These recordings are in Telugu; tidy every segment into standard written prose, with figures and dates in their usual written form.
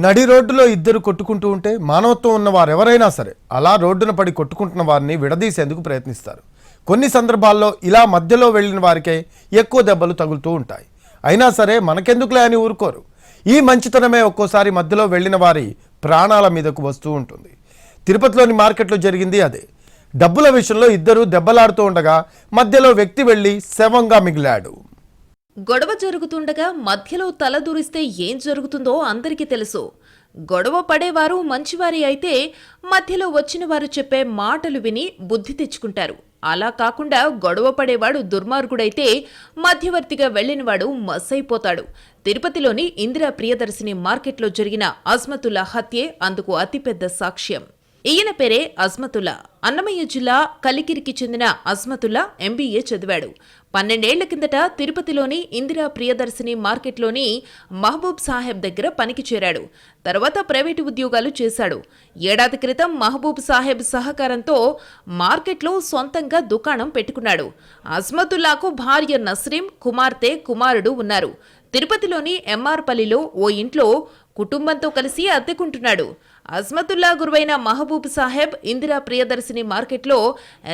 నడి రోడ్డులో ఇద్దరు కొట్టుకుంటూ ఉంటే మానవత్వం ఉన్న వారు ఎవరైనా సరే అలా రోడ్డున పడి కొట్టుకుంటున్న వారిని విడదీసేందుకు ప్రయత్నిస్తారు. కొన్ని సందర్భాల్లో ఇలా మధ్యలో వెళ్ళిన వారికే ఎక్కువ దెబ్బలు తగులుతూ ఉంటాయి. అయినా సరే మనకెందుకులే అని ఊరుకోరు. ఈ మంచితనమే ఒక్కోసారి మధ్యలో వెళ్ళిన వారి ప్రాణాల మీదకు వస్తూ ఉంటుంది. తిరుపతిలోని మార్కెట్లో జరిగింది అదే. డబ్బుల విషయంలో ఇద్దరు దెబ్బలాడుతూ ఉండగా మధ్యలో వ్యక్తి వెళ్లి శవంగా మిగిలాడు. గొడవ జరుగుతుండగా మధ్యలో తలదూరిస్తే ఏం జరుగుతుందో అందరికీ తెలుసు. గొడవ పడేవారు మంచివారి అయితే మధ్యలో వచ్చిన వారు చెప్పే మాటలు విని బుద్ధి తెచ్చుకుంటారు. అలా కాకుండా గొడవ పడేవాడు దుర్మార్గుడైతే మధ్యవర్తిగా వెళ్లినవాడు మస్సైపోతాడు. తిరుపతిలోని ఇందిరా ప్రియదర్శిని మార్కెట్లో జరిగిన అజ్మతుల్లా హత్యే అందుకు అతిపెద్ద సాక్ష్యం. ఈయన పేరే అజ్మతుల్లా. అన్నమయ్య జిల్లా కలికిరికి చెందిన అజ్మతుల్లా MBA చదివాడు. 12 ఏళ్ల కిందట తిరుపతిలోని ఇందిరా ప్రియదర్శిని మార్కెట్లోని మహబూబ్ సాహెబ్ దగ్గర పనికి చేరాడు. తర్వాత ప్రైవేటు ఉద్యోగాలు చేశాడు. ఏడాది క్రితం మహబూబ్ సాహెబ్ సహకారంతో మార్కెట్లో సొంతంగా దుకాణం పెట్టుకున్నాడు. అజ్మతుల్లాకు భార్య నస్రీం, కుమారుడు ఉన్నారు. తిరుపతిలోని MR పల్లిలో ఓ ఇంట్లో కుటుంబంతో కలిసి అద్దెకుంటున్నాడు. అజ్మతుల్లా గురువైన మహబూబ్ సాహెబ్ ఇందిరా ప్రియదర్శిని మార్కెట్లో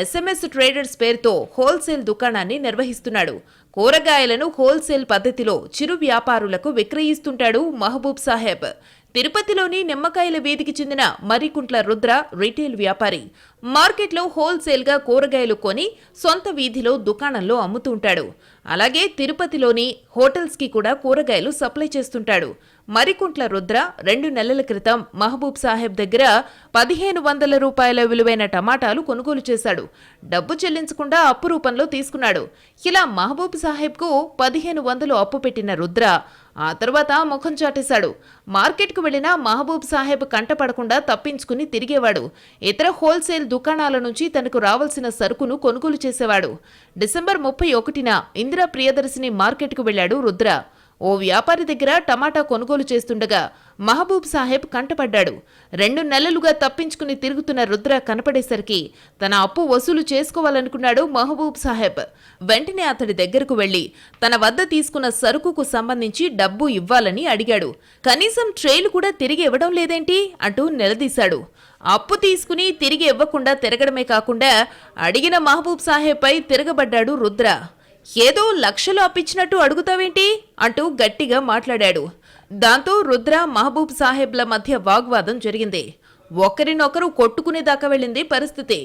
SMS ట్రేడర్స్ పేరుతో హోల్సేల్ దుకాణాన్ని నిర్వహిస్తున్నాడు. కూరగాయలను హోల్సేల్ పద్ధతిలో చిరు వ్యాపారులకు విక్రయిస్తుంటాడు మహబూబ్ సాహెబ్. తిరుపతిలోని నిమ్మకాయల వీధికి చెందిన మరికుంట్ల రుద్ర రిటైల్ వ్యాపారి. మార్కెట్లో హోల్సేల్గా కూరగాయలు కొని సొంత వీధిలో దుకాణంలో అమ్ముతుంటాడు. అలాగే తిరుపతిలోని హోటల్స్కి కూడా కూరగాయలు సప్లై చేస్తుంటాడు. మరికుంట్ల రుద్ర 2 నెలల క్రితం మహబూబ్ సాహెబ్ దగ్గర 1500 రూపాయల విలువైన టమాటాలు కొనుగోలు చేశాడు. డబ్బు చెల్లించకుండా అప్పు రూపంలో తీసుకున్నాడు. ఇలా మహబూబ్ సాహెబ్కు 1500 అప్పు పెట్టిన రుద్ర ఆ తర్వాత ముఖం చాటేశాడు. మార్కెట్కు వెళ్లిన మహబూబ్ సాహెబ్ కంటపడకుండా తప్పించుకుని తిరిగేవాడు. ఇతర హోల్సేల్ దుకాణాల నుంచి తనకు రావాల్సిన సరుకును కొనుగోలు చేసేవాడు. డిసెంబర్ 31న ఇందిరా ప్రియదర్శిని మార్కెట్కు వెళ్లాడు రుద్ర. ఓ వ్యాపారి దగ్గర టమాటా కొనుగోలు చేస్తుండగా మహబూబ్ సాహెబ్ కంటపడ్డాడు. 2 నెలలుగా తప్పించుకుని తిరుగుతున్న రుద్ర కనపడేసరికి తన అప్పు వసూలు చేసుకోవాలనుకున్నాడు మహబూబ్ సాహెబ్. వెంటనే అతడి దగ్గరకు వెళ్లి తన వద్ద తీసుకున్న సరుకుకు సంబంధించి డబ్బు ఇవ్వాలని అడిగాడు. కనీసం ట్రేలు కూడా తిరిగి ఇవ్వడం లేదేంటి అంటూ నిలదీశాడు. అప్పు తీసుకుని తిరిగి ఇవ్వకుండా తిరగడమే కాకుండా అడిగిన మహబూబ్ సాహెబ్పై తిరగబడ్డాడు రుద్ర. ఏదో లక్షలు అప్పిచ్చినట్టు అడుగుతావేంటి అంటూ గట్టిగా మాట్లాడాడు. దాంతో రుద్ర మహబూబ్ సాహెబ్ల మధ్య వాగ్వాదం జరిగింది. ఒకరినొకరు కొట్టుకునేదాకా వెళ్ళింది పరిస్థితి.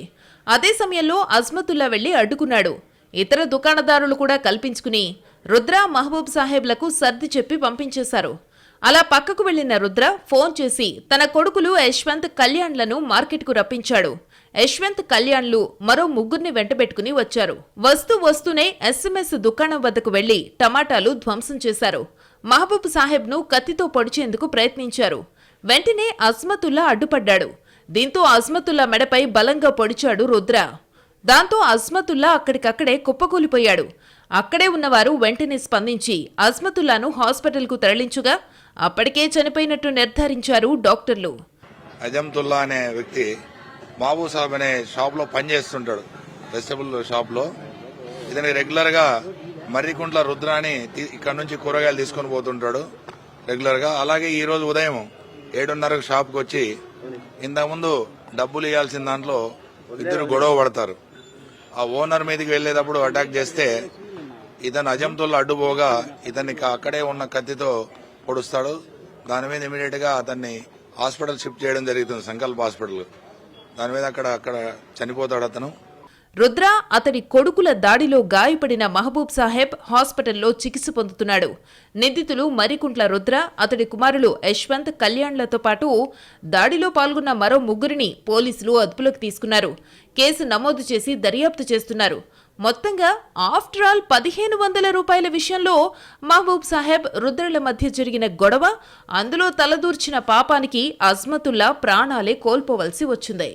అదే సమయంలో అజ్మతుల్లా వెళ్లి అడ్డుకున్నాడు. ఇతర దుకాణదారులు కూడా కల్పించుకుని రుద్ర మహబూబ్ సాహెబ్లకు సర్ది చెప్పి పంపించేశారు. అలా పక్కకు వెళ్లిన రుద్ర ఫోన్ చేసి తన కొడుకులు యశ్వంత్, కళ్యాణ్లను మార్కెట్కు రప్పించాడు. యశ్వంత్, కళ్యాణ్లు మరో 3 వెంటబెట్టుకుని వచ్చారు. వస్తూనే SMS దుకాణం వద్దకు వెళ్లి టమాటాలు ధ్వంసం చేశారు. మహబూబ్ సాహెబ్ను కత్తితో పొడిచేందుకు ప్రయత్నించారు. వెంటనే అజ్మతుల్లా అడ్డుపడ్డాడు. దీంతో అజ్మతుల్లా మెడపై బలంగా పొడిచాడు రుద్ర. దాంతో అజ్మతుల్లా అక్కడికక్కడే కుప్పకూలిపోయాడు. అక్కడే ఉన్నవారు వెంటనే స్పందించి అజ్మతుల్లాను హాస్పిటల్కు తరలించుగా అప్పటికే చనిపోయినట్టు నిర్ధారించారు డాక్టర్లు. అజంతుల్లా అనే వ్యక్తి మహబూబ్ సాహెబ్ అనే షాప్ లో పనిచేస్తుంటాడు, వెజిటబుల్ షాప్ లో. ఇతనికి రెగ్యులర్ గా మర్రికుంట్ల రుద్రాని ఇక్కడ నుంచి కూరగాయలు తీసుకుని పోతుంటాడు రెగ్యులర్ గా. అలాగే ఈ రోజు ఉదయం 7:30 షాప్ కు వచ్చి ఇంతకుముందు డబ్బులు ఇవ్వాల్సిన దాంట్లో ఇద్దరు గొడవ పడతారు. ఆ ఓనర్ మీదకి వెళ్లేటప్పుడు అటాక్ చేస్తే ఇతను అజంతుల్లా అడ్డుపోగా ఇతన్ని అక్కడే ఉన్న కత్తితో పొడుస్తాడు. దాని మీద ఇమీడియట్ గా అతన్ని హాస్పిటల్ షిఫ్ట్ చేయడం జరుగుతుంది, సంకల్ప హాస్పిటల్. దాని మీద అక్కడ చనిపోతాడు అతను. రుద్ర, అతడి కొడుకుల దాడిలో గాయపడిన మహబూబ్ సాహెబ్ హాస్పిటల్లో చికిత్స పొందుతున్నాడు. నిందితులు మరికుంట్ల రుద్ర, అతడి కుమారులు యశ్వంత్, కళ్యాణ్లతో పాటు దాడిలో పాల్గొన్న మరో 3 పోలీసులు అదుపులోకి తీసుకున్నారు. కేసు నమోదు చేసి దర్యాప్తు చేస్తున్నారు. మొత్తంగా ఆఫ్టర్ ఆల్ 1500 రూపాయల విషయంలో మహబూబ్ సాహెబ్, రుద్రల మధ్య జరిగిన గొడవ, అందులో తలదూర్చిన పాపానికి అజ్మతుల్లా ప్రాణాలే కోల్పోవలసి వచ్చింది.